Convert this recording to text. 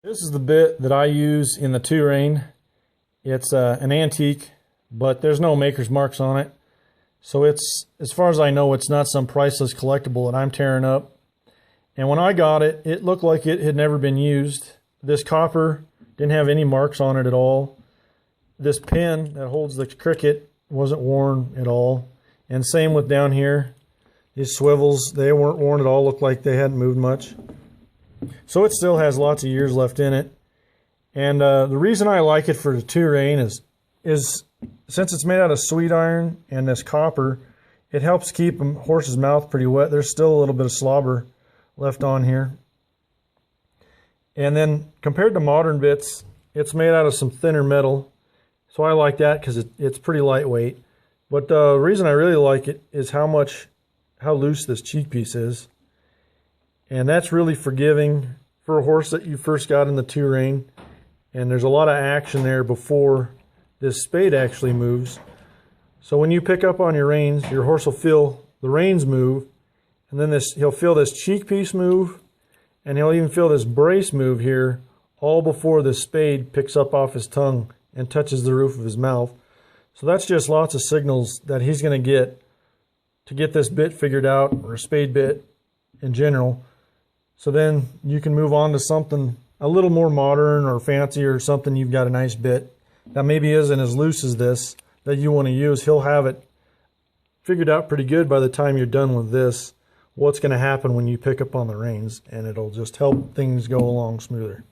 This is the bit that I use in the 2-rein. It's an antique, but there's no maker's marks on it. So it's, as far as I know, it's not some priceless collectible that I'm tearing up. And when I got it, it looked like it had never been used. This copper didn't have any marks on it at all. This pin that holds the cricket wasn't worn at all. And same with down here. These swivels, they weren't worn at all. Looked like they hadn't moved much. So it still has lots of years left in it. And the reason I like it for the 2-rein is since it's made out of sweet iron and this copper, it helps keep a horse's mouth pretty wet. There's still a little bit of slobber left on here. And then compared to modern bits, it's made out of some thinner metal. So I like that because it's pretty lightweight. But the reason I really like it is how loose this cheek piece is. And that's really forgiving for a horse that you first got in the 2-rein. And there's a lot of action there before this spade actually moves. So when you pick up on your reins, your horse will feel the reins move, and then he'll feel this cheek piece move, and he'll even feel this brace move here, all before the spade picks up off his tongue and touches the roof of his mouth. So that's just lots of signals that he's going to get this bit figured out, or a spade bit in general. So then you can move on to something a little more modern or fancy, or something you've got a nice bit that maybe isn't as loose as this that you want to use. He'll have it figured out pretty good by the time you're done with this, what's going to happen when you pick up on the reins, and it'll just help things go along smoother.